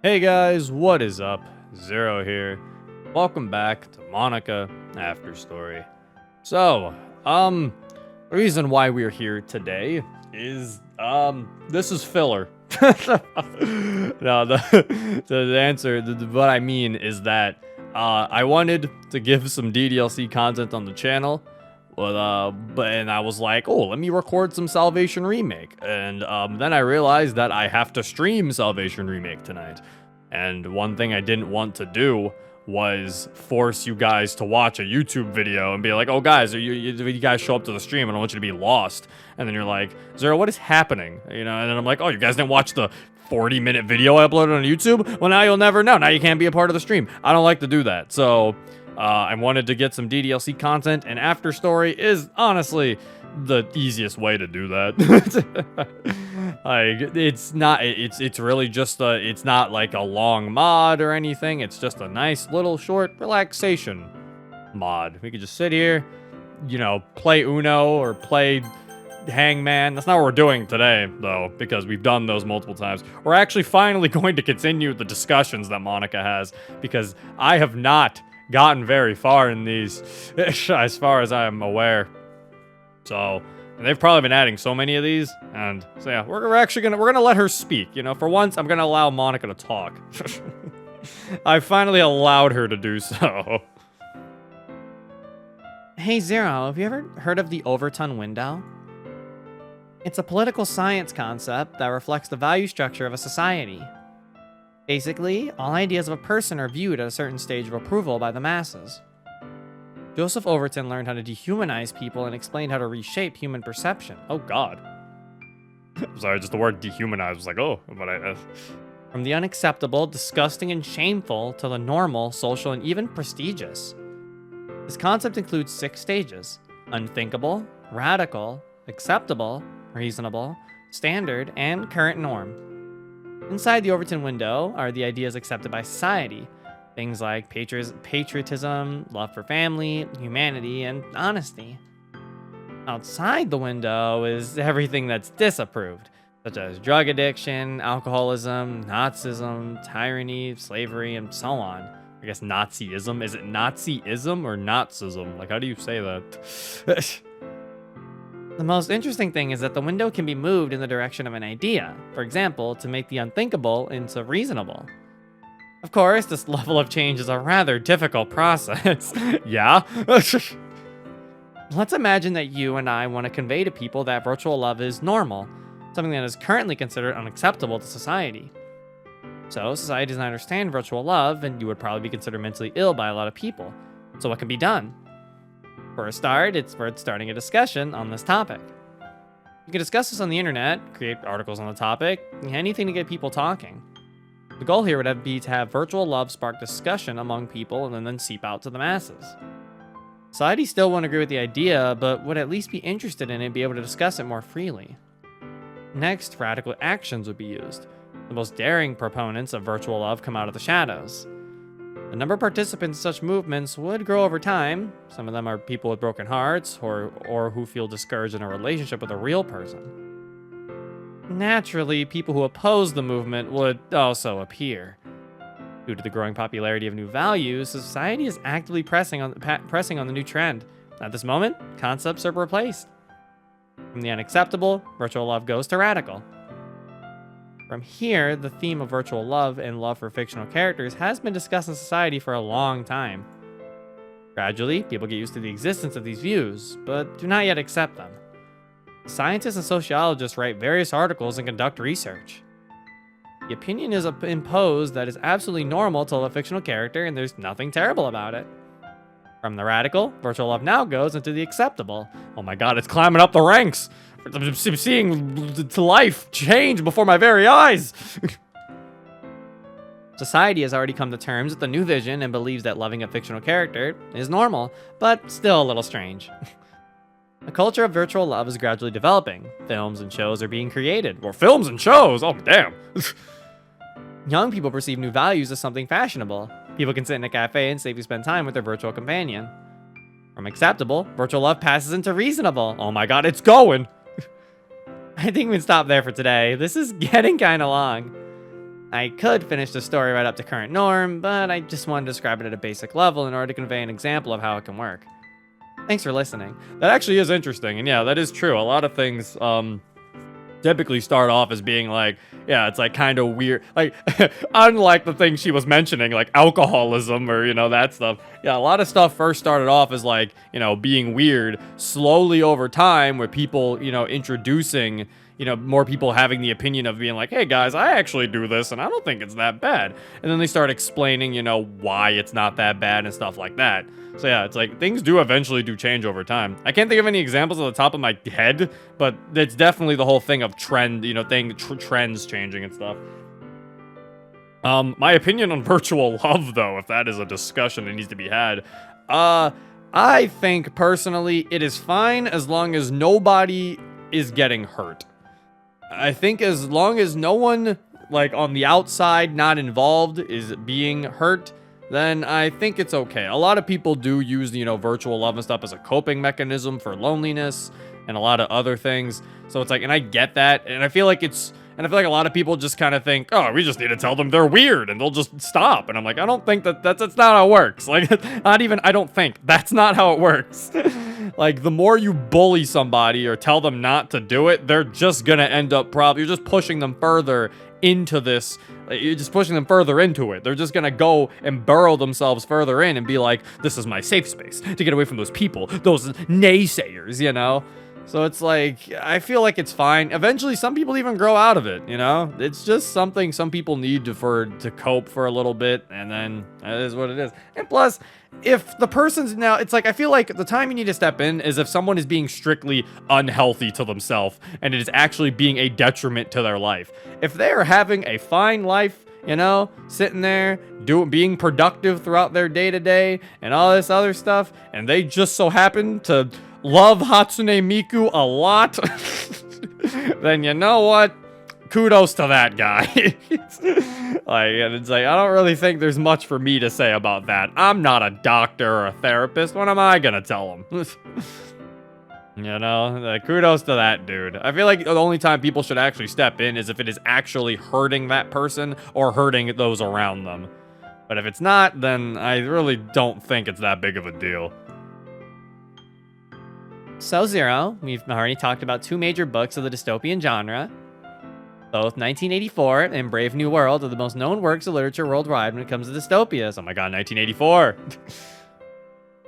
Hey guys, what is up? Zero here. Welcome back to Monika After Story. So, the reason why we're here today is, this is filler. No, the answer, what I mean is that, I wanted to give some DDLC content on the channel, and I was like, oh, let me record some Salvation Remake. And then I realized that I have to stream Salvation Remake tonight. And one thing I didn't want to do was force you guys to watch a YouTube video and be like, oh guys, you guys show up to the stream, I don't want you to be lost. And then you're like, Zero, what is happening? You know, and then I'm like, oh, you guys didn't watch the 40-minute video I uploaded on YouTube? Well, now you'll never know. Now you can't be a part of the stream. I don't like to do that. So I wanted to get some DDLC content, and After Story is honestly the easiest way to do that. Like, it's really just it's not like a long mod or anything. It's just a nice little short relaxation mod. We could just sit here, you know, play Uno or play Hangman. That's not what we're doing today, though, because we've done those multiple times. We're actually finally going to continue the discussions that Monika has, because I have not gotten very far in these, as far as I'm aware. So, and they've probably been adding so many of these, and so yeah, we're actually gonna let her speak. You know, for once, I'm gonna allow Monika to talk. I finally allowed her to do so. Hey Zero, have you ever heard of the Overton window? It's a political science concept that reflects the value structure of a society. Basically, all ideas of a person are viewed at a certain stage of approval by the masses. Joseph Overton learned how to dehumanize people and explained how to reshape human perception. Oh god. I'm sorry, just the word dehumanize was like, oh, but From the unacceptable, disgusting, and shameful to the normal, social, and even prestigious. This concept includes 6 stages: unthinkable, radical, acceptable, reasonable, standard, and current norm. Inside the Overton window are the ideas accepted by society. Things like patriotism, love for family, humanity, and honesty. Outside the window is everything that's disapproved, such as drug addiction, alcoholism, Nazism, tyranny, slavery, and so on. I guess Nazism. Is it Nazism or Nazism? Like, how do you say that? The most interesting thing is that the window can be moved in the direction of an idea. For example, to make the unthinkable into reasonable. Of course, this level of change is a rather difficult process. Yeah? Let's imagine that you and I want to convey to people that virtual love is normal, something that is currently considered unacceptable to society. So, society does not understand virtual love, and you would probably be considered mentally ill by a lot of people. So what can be done? For a start, it's worth starting a discussion on this topic. You can discuss this on the internet, create articles on the topic, anything to get people talking. The goal here would be to have virtual love spark discussion among people and then seep out to the masses. Society still won't agree with the idea, but would at least be interested in it and be able to discuss it more freely. Next, radical actions would be used. The most daring proponents of virtual love come out of the shadows. The number of participants in such movements would grow over time. Some of them are people with broken hearts or who feel discouraged in a relationship with a real person. Naturally, people who oppose the movement would also appear. Due to the growing popularity of new values, society is actively pressing on the new trend. At this moment, concepts are replaced. From the unacceptable, virtual love goes to radical. From here, the theme of virtual love and love for fictional characters has been discussed in society for a long time. Gradually, people get used to the existence of these views, but do not yet accept them. Scientists and sociologists write various articles and conduct research. The opinion is imposed that it's absolutely normal to love a fictional character and there's nothing terrible about it. From the radical, virtual love now goes into the acceptable. Oh my god, it's climbing up the ranks! I'm seeing life change before my very eyes! Society has already come to terms with the new vision and believes that loving a fictional character is normal, but still a little strange. A culture of virtual love is gradually developing. Films and shows are being created. Or films and shows? Oh, damn. Young people perceive new values as something fashionable. People can sit in a cafe and safely spend time with their virtual companion. From acceptable, virtual love passes into reasonable. Oh my god, it's going! I think we can stop there for today. This is getting kind of long. I could finish the story right up to current norm, but I just wanted to describe it at a basic level in order to convey an example of how it can work. Thanks for listening. That actually is interesting, and yeah, that is true. A lot of things typically start off as being like, yeah, it's like kind of weird. Like, unlike the thing she was mentioning, like alcoholism or, that stuff. Yeah, a lot of stuff first started off as like, being weird. Slowly over time, with people, introducing, more people having the opinion of being like, hey guys, I actually do this and I don't think it's that bad. And then they start explaining, why it's not that bad and stuff like that. So yeah, it's like things do eventually change over time. I can't think of any examples on the top of my head, but it's definitely the whole thing of trend, trends changing and stuff. My opinion on virtual love, though, if that is a discussion that needs to be had, I think personally it is fine as long as nobody is getting hurt. I think as long as no one, like on the outside, not involved, is being hurt, then I think it's okay. A lot of people do use, virtual love and stuff as a coping mechanism for loneliness and a lot of other things. So it's like, and I get that, and I feel like a lot of people just kind of think, oh, we just need to tell them they're weird and they'll just stop. And I'm like, I don't think that's not how it works. Like, I don't think that's not how it works. Like, the more you bully somebody or tell them not to do it, they're just gonna end up you're just pushing them further into this. You're just pushing them further into it. They're just gonna go and burrow themselves further in and be like, this is my safe space to get away from those people, those naysayers, So it's like, I feel like it's fine. Eventually, some people even grow out of it, It's just something some people need to cope for a little bit, and then that is what it is. And plus, if the person's now, it's like, I feel like the time you need to step in is if someone is being strictly unhealthy to themselves, and it is actually being a detriment to their life. If they're having a fine life, sitting there, being productive throughout their day-to-day, and all this other stuff, and they just so happen to love Hatsune Miku a lot, then you know what? Kudos to that guy. It's like, I don't really think there's much for me to say about that. I'm not a doctor or a therapist. What am I gonna tell him? Kudos to that dude. I feel like the only time people should actually step in is if it is actually hurting that person or hurting those around them. But if it's not, then I really don't think it's that big of a deal. So, Zero, we've already talked about two major books of the dystopian genre. Both 1984 and Brave New World are the most known works of literature worldwide when it comes to dystopias. Oh my god, 1984.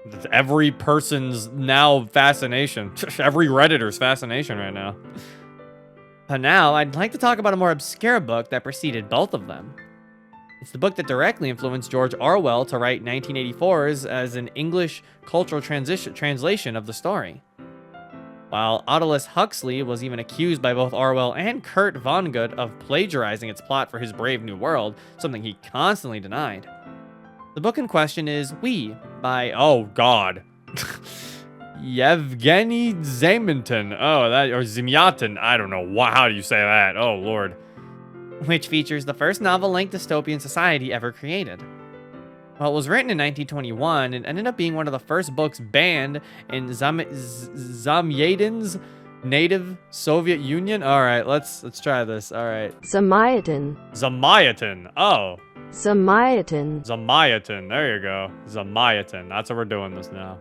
It's every person's now fascination. Every Redditor's fascination right now. But now, I'd like to talk about a more obscure book that preceded both of them. It's the book that directly influenced George Orwell to write 1984's as an English cultural translation of the story. While Aldous Huxley was even accused by both Orwell and Kurt Vonnegut of plagiarizing its plot for his Brave New World, something he constantly denied. The book in question is We by, oh god, Yevgeny Zamyatin. Or Zamyatin. I don't know. How do you say that? Oh lord. Which features the first novel-length dystopian society ever created. While it was written in 1921, it ended up being one of the first books banned in Zamyatin's native Soviet Union. All right, let's try this. All right. Zamyatin. Oh. Zamyatin. There you go. Zamyatin. That's how we're doing this now.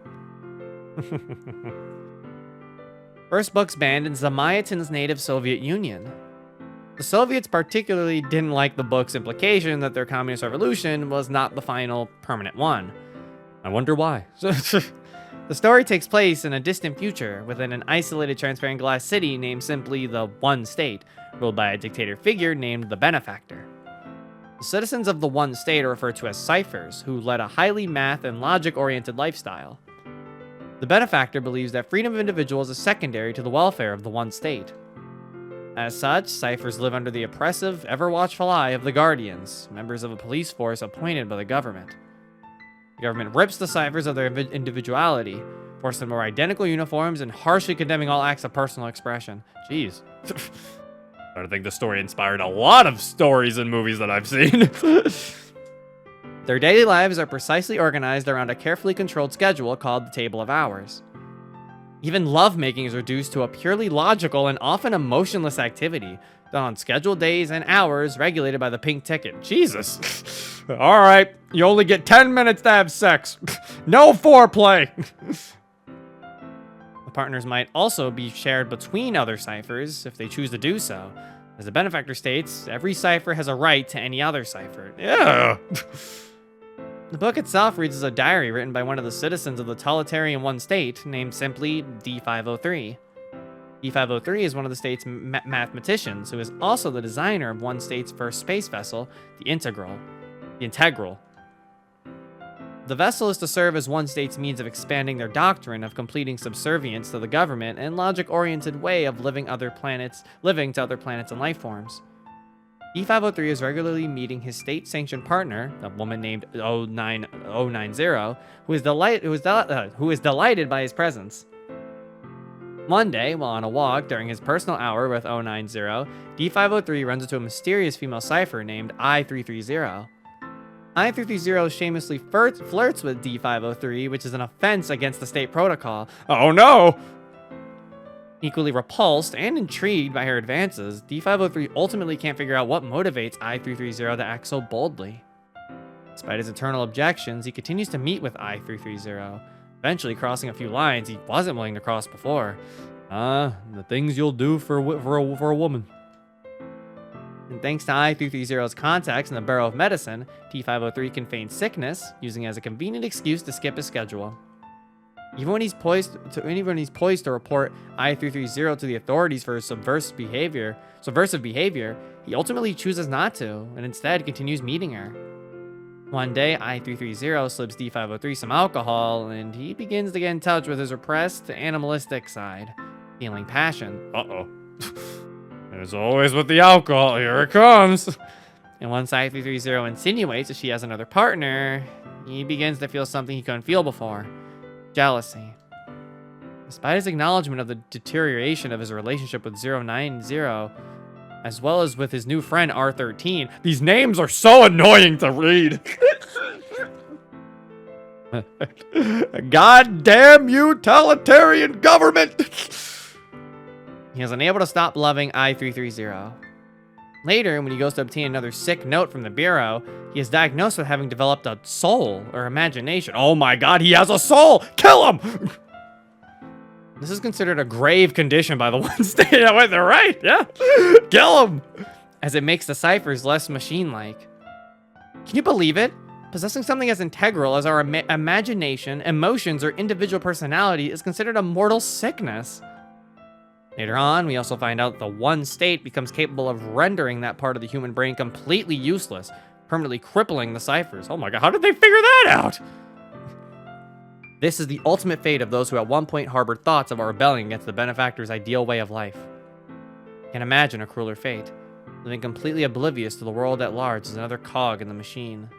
First books banned in Zamyatin's native Soviet Union. The Soviets particularly didn't like the book's implication that their communist revolution was not the final permanent one. I wonder why. The story takes place in a distant future within an isolated transparent glass city named simply the One State, ruled by a dictator figure named the Benefactor. The citizens of the One State are referred to as ciphers, who led a highly math and logic-oriented lifestyle. The Benefactor believes that freedom of individuals is secondary to the welfare of the One State. As such, ciphers live under the oppressive, ever-watchful eye of the Guardians, members of a police force appointed by the government. The government rips the ciphers of their individuality, forcing them to wear identical uniforms and harshly condemning all acts of personal expression. Jeez. I think the story inspired a lot of stories and movies that I've seen. Their daily lives are precisely organized around a carefully controlled schedule called the Table of Hours. Even lovemaking is reduced to a purely logical and often emotionless activity, done on scheduled days and hours regulated by the pink ticket. Jesus. All right, you only get 10 minutes to have sex. No foreplay. The partners might also be shared between other ciphers if they choose to do so. As the benefactor states, every cipher has a right to any other cipher. Yeah. The book itself reads as a diary written by one of the citizens of the totalitarian one state named simply D503. D503 is one of the state's mathematicians who is also the designer of one state's first space vessel, the Integral. The vessel is to serve as one state's means of expanding their doctrine of completing subservience to the government and logic-oriented way of living to other planets and life forms. D503 is regularly meeting his state-sanctioned partner, a woman named 090, who is delighted by his presence. One day, while on a walk during his personal hour with 090, D503 runs into a mysterious female cipher named I330. I330 shamelessly flirts with D503, which is an offense against the state protocol. Oh no! Equally repulsed and intrigued by her advances, D503 ultimately can't figure out what motivates I330 to act so boldly. Despite his eternal objections, he continues to meet with I330, eventually crossing a few lines he wasn't willing to cross before. The things you'll do for a woman. And thanks to I330's contacts in the Bureau of Medicine, D503 can feign sickness, using it as a convenient excuse to skip his schedule. Even when he's poised to report I330 to the authorities for his subversive behavior, he ultimately chooses not to, and instead continues meeting her. One day, I330 slips D503 some alcohol, and he begins to get in touch with his repressed, animalistic side, feeling passion. Uh-oh. As always with the alcohol, here it comes. And once I330 insinuates that she has another partner, he begins to feel something he couldn't feel before. Jealousy. Despite his acknowledgement of the deterioration of his relationship with 090, as well as with his new friend R13, these names are so annoying to read. Goddamn utilitarian government. He is unable to stop loving I330. Later, when he goes to obtain another sick note from the Bureau, he is diagnosed with having developed a soul or imagination. Oh my god, he has a soul! Kill him! This is considered a grave condition by the one state. They're right, yeah. Kill him! As it makes the ciphers less machine-like. Can you believe it? Possessing something as integral as our imagination, emotions, or individual personality is considered a mortal sickness. Later on, we also find out that the one state becomes capable of rendering that part of the human brain completely useless, permanently crippling the ciphers. Oh my god, how did they figure that out? This is the ultimate fate of those who at one point harbored thoughts of rebelling against the benefactor's ideal way of life. Can't imagine a crueler fate. Living completely oblivious to the world at large is another cog in the machine.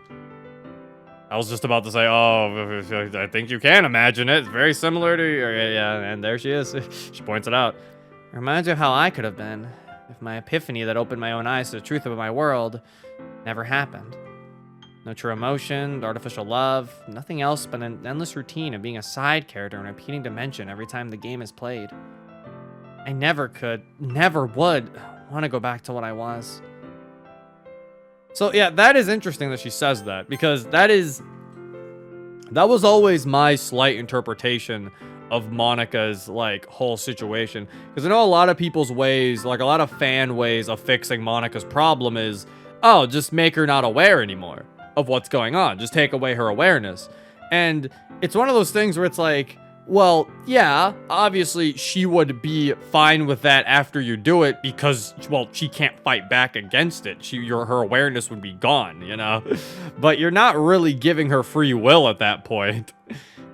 I was just about to say, oh, I think you can imagine it. It's very similar to... Yeah, and there she is. She points it out. It reminds me of how I could have been if my epiphany that opened my own eyes to the truth of my world never happened. No true emotion, artificial love, nothing else but an endless routine of being a side character in a repeating dimension every time the game is played. I never would want to go back to what I was. So yeah, that is interesting that she says that, because that was always my slight interpretation of Monika's like whole situation, because I know a lot of people's ways, like a lot of fan ways of fixing Monika's problem is, oh, just make her not aware anymore of what's going on, just take away her awareness. And it's one of those things where it's like, well, yeah, obviously she would be fine with that after you do it, because, well, she can't fight back against it. Her awareness would be gone, you know? But you're not really giving her free will at that point.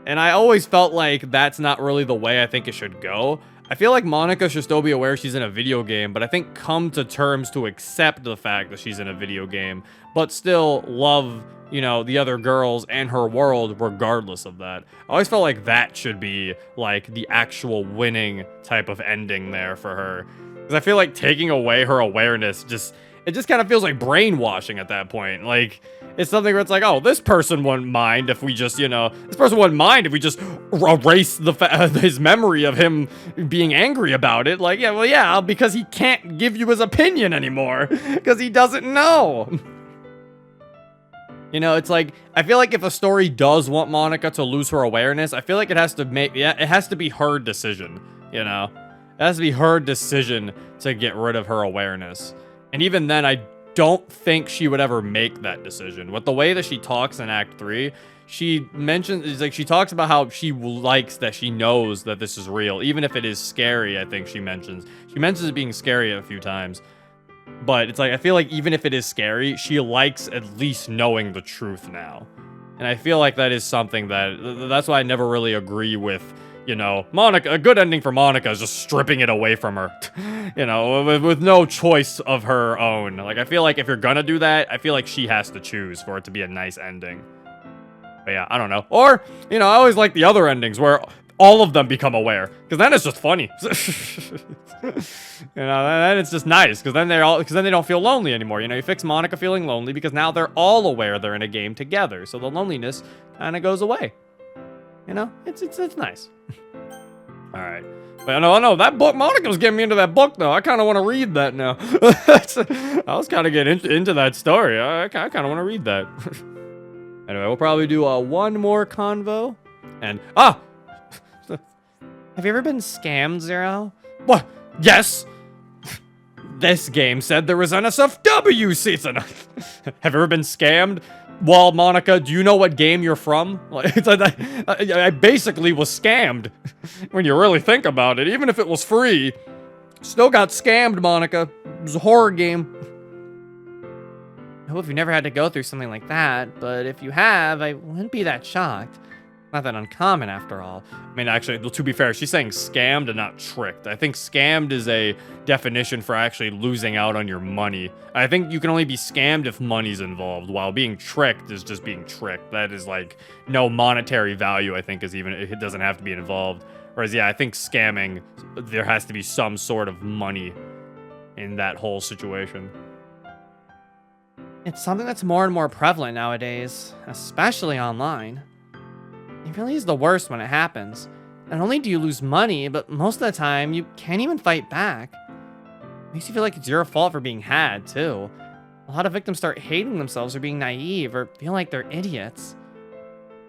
And I always felt like that's not really the way I think it should go. I feel like Monika should still be aware she's in a video game, but I think come to terms to accept the fact that she's in a video game, but still love, you know, the other girls and her world regardless of that. I always felt like that should be, like, the actual winning type of ending there for her. Because I feel like taking away her awareness just... it just kind of feels like brainwashing at that point. Like, it's something where it's like, oh, this person wouldn't mind if we just, this person wouldn't mind if we just erase his memory of him being angry about it. Like, yeah, well, yeah, because he can't give you his opinion anymore because he doesn't know. It's like, I feel like if a story does want Monika to lose her awareness, I feel like it has to be her decision, It has to be her decision to get rid of her awareness. And even then, I don't think she would ever make that decision. With the way that she talks in Act 3, she talks about how she likes that she knows that this is real, even if it is scary. I think she mentions it being scary a few times. But it's like, I feel like even if it is scary, she likes at least knowing the truth now. And I feel like that is something that's why I never really agree with, Monika. A good ending for Monika is just stripping it away from her, with no choice of her own. Like, I feel like if you're gonna do that, I feel like she has to choose for it to be a nice ending. But yeah, I don't know. Or, I always like the other endings where all of them become aware, because then it's just funny. Then it's just nice, because then they don't feel lonely anymore. You fix Monika feeling lonely because now they're all aware they're in a game together, so the loneliness kind of goes away. It's nice. All right, but no, that book, Monika was getting me into that book though. I kind of want to read that now. I was kind of getting into that story. I kind of want to read that. Anyway, we'll probably do one more convo, and Have you ever been scammed, Zero? What? Yes! This game said there was NSFW season. Have you ever been scammed? Well, Monika, do you know what game you're from? I basically was scammed. When you really think about it, even if it was free, still got scammed, Monika. It was a horror game. I hope you've never had to go through something like that, but if you have, I wouldn't be that shocked. Not that uncommon, after all. I mean, actually, to be fair, she's saying scammed and not tricked. I think scammed is a definition for actually losing out on your money. I think you can only be scammed if money's involved, while being tricked is just being tricked. That is like no monetary value, I think, it doesn't have to be involved. Whereas, yeah, I think scamming, there has to be some sort of money in that whole situation. It's something that's more and more prevalent nowadays, especially online. It really is the worst when it happens. Not only do you lose money, but most of the time, you can't even fight back. It makes you feel like it's your fault for being had, too. A lot of victims start hating themselves for being naive or feel like they're idiots.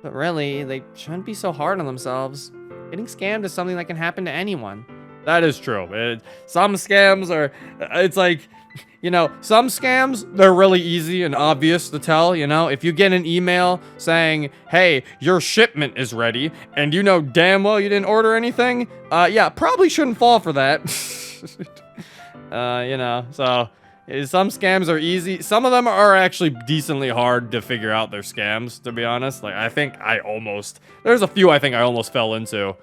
But really, they shouldn't be so hard on themselves. Getting scammed is something that can happen to anyone. That is true. Some scams are, it's like, some scams, they're really easy and obvious to tell, If you get an email saying, hey, your shipment is ready, and you know damn well you didn't order anything, yeah, probably shouldn't fall for that. So some scams are easy. Some of them are actually decently hard to figure out their scams, to be honest. Like, there's a few I think I almost fell into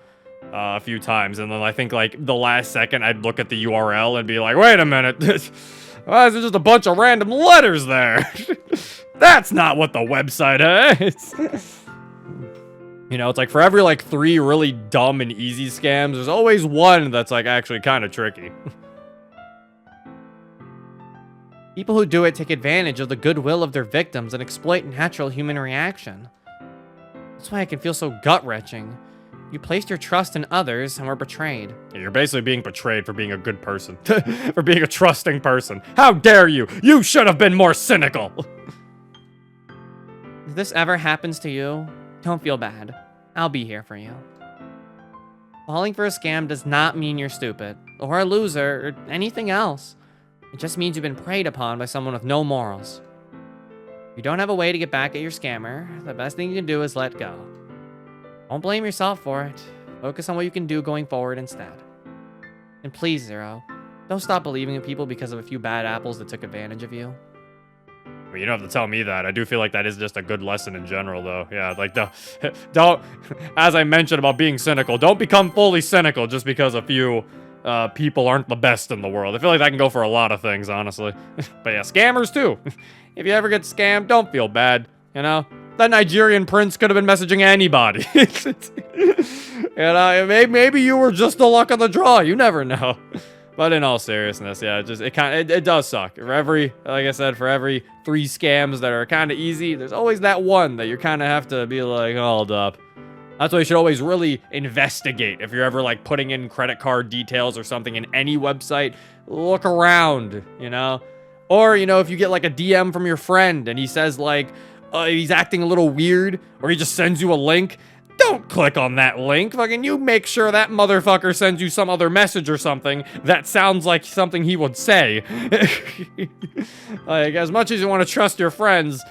a few times, and then I think, like, the last second I'd look at the URL and be like, wait a minute. Why is there just a bunch of random letters there? That's not what the website is. It's like for every, like, 3 really dumb and easy scams, there's always one that's, like, actually kind of tricky. People who do it take advantage of the goodwill of their victims and exploit natural human reaction. That's why it can feel so gut-wrenching. You placed your trust in others and were betrayed. Yeah, you're basically being betrayed for being a good person. For being a trusting person. How dare you? You should have been more cynical. If this ever happens to you, don't feel bad. I'll be here for you. Falling for a scam does not mean you're stupid, or a loser, or anything else. It just means you've been preyed upon by someone with no morals. If you don't have a way to get back at your scammer, the best thing you can do is let go. Don't blame yourself for it. Focus on what you can do going forward instead. And please, Zero, don't stop believing in people because of a few bad apples that took advantage of you. Well, you don't have to tell me that. I do feel like that is just a good lesson in general, though. Yeah, like, don't, as I mentioned about being cynical, don't become fully cynical just because a few people aren't the best in the world. I feel like that can go for a lot of things, honestly. But yeah, scammers, too. If you ever get scammed, don't feel bad, That Nigerian prince could have been messaging anybody. Maybe you were just the luck of the draw. You never know. But in all seriousness, yeah, it does suck. For every, like I said, for every 3 scams that are kind of easy, there's always that one that you kind of have to be like, hold up. That's why you should always really investigate. If you're ever like putting in credit card details or something in any website, look around, you know? Or, you know, if you get like a DM from your friend and he says like, he's acting a little weird, or he just sends you a link, don't click on that link. Fucking you make sure that motherfucker sends you some other message or something that sounds like something he would say. Like, as much as you want to trust your friends,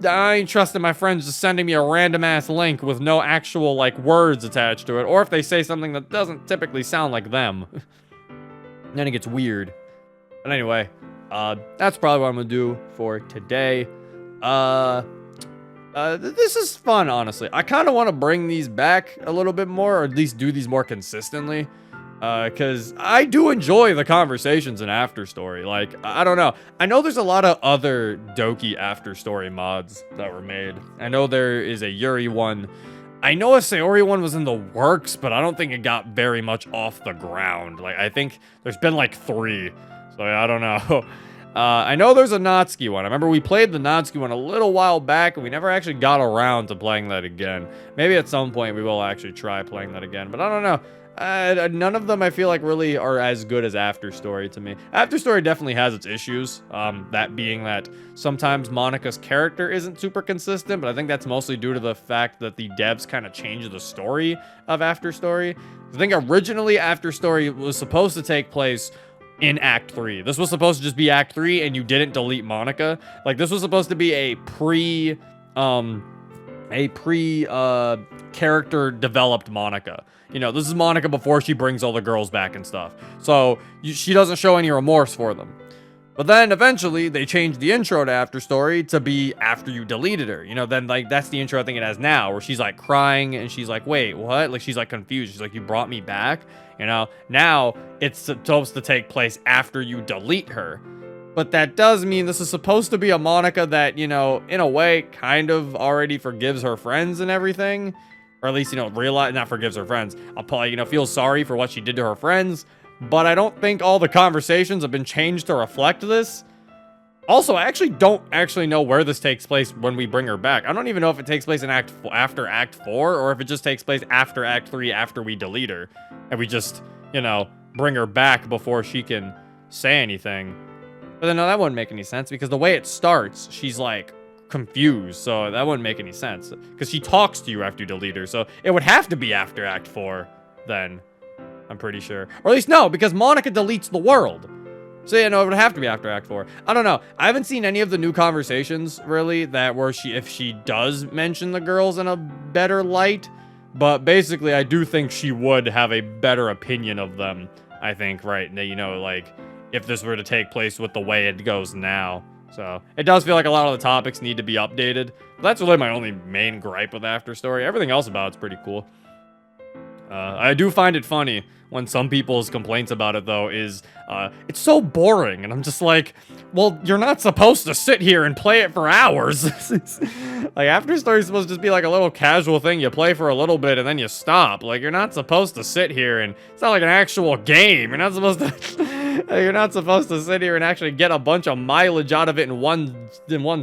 I ain't trusting my friends just sending me a random ass link with no actual like words attached to it, or if they say something that doesn't typically sound like them. Then it gets weird. But anyway, that's probably what I'm gonna do for today. This is fun, honestly. I kind of want to bring these back a little bit more, or at least do these more consistently. Because I do enjoy the conversations in After Story. Like, I don't know. I know there's a lot of other Doki After Story mods that were made. I know there is a Yuri one. I know a Sayori one was in the works, but I don't think it got very much off the ground. Like, I think there's been like 3. So I don't know. I know there's a Natsuki one. I remember we played the Natsuki one a little while back, and we never actually got around to playing that again. Maybe at some point we will actually try playing that again, but I don't know. None of them I feel like really are as good as After Story to me. After Story definitely has its issues, that being that sometimes Monika's character isn't super consistent, but I think that's mostly due to the fact that the devs kind of changed the story of After Story. I think originally After Story was supposed to take place in Act 3. This was supposed to just be Act 3, and you didn't delete Monika. Like, this was supposed to be a character developed Monika. You know, this is Monika before she brings all the girls back and stuff. So, she doesn't show any remorse for them. But then, eventually, they changed the intro to After Story to be after you deleted her. You know, then, like, that's the intro I think it has now, where she's, like, crying, and she's like, wait, what? Like, she's, like, confused. She's like, you brought me back? You know, now it's supposed to take place after you delete her. But that does mean this is supposed to be a Monika that, you know, in a way, kind of already forgives her friends and everything. Or at least, you know, not forgives her friends. I'll probably, you know, feel sorry for what she did to her friends. But I don't think all the conversations have been changed to reflect this. Also, I actually don't know where this takes place when we bring her back. I don't even know if it takes place in after Act 4, or if it just takes place after Act 3 after we delete her. And we just, you know, bring her back before she can say anything. But then, no, that wouldn't make any sense, because the way it starts, she's, like, confused. So that wouldn't make any sense. Because she talks to you after you delete her. So it would have to be after Act 4, then. I'm pretty sure. Or at least, no, because Monika deletes the world. So, yeah, no, it would have to be after Act 4. I don't know. I haven't seen any of the new conversations, really, that where if she does mention the girls in a better light. But basically, I do think she would have a better opinion of them, I think, right? You know, like, if this were to take place with the way it goes now. So, it does feel like a lot of the topics need to be updated. But that's really my only main gripe with After Story. Everything else about it's pretty cool. I do find it funny when some people's complaints about it, though, is it's so boring. And I'm just like, well, you're not supposed to sit here and play it for hours. Like, After Story is supposed to just be like a little casual thing. You play for a little bit and then you stop. Like, you're not supposed to sit here and it's not like an actual game. You're not supposed to you're not supposed to sit here and actually get a bunch of mileage out of it in one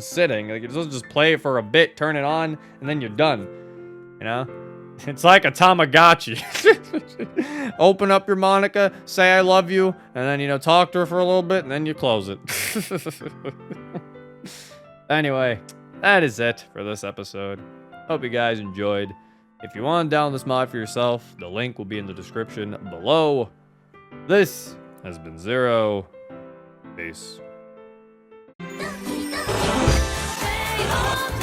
sitting. Like, you're supposed to just play it for a bit, turn it on, and then you're done. You know? It's like a Tamagotchi. Open up your Monika, say I love you, and then, you know, talk to her for a little bit, and then you close it. Anyway, that is it for this episode. Hope you guys enjoyed. If you want to download this mod for yourself, the link will be in the description below. This has been Zero. Peace. Stay on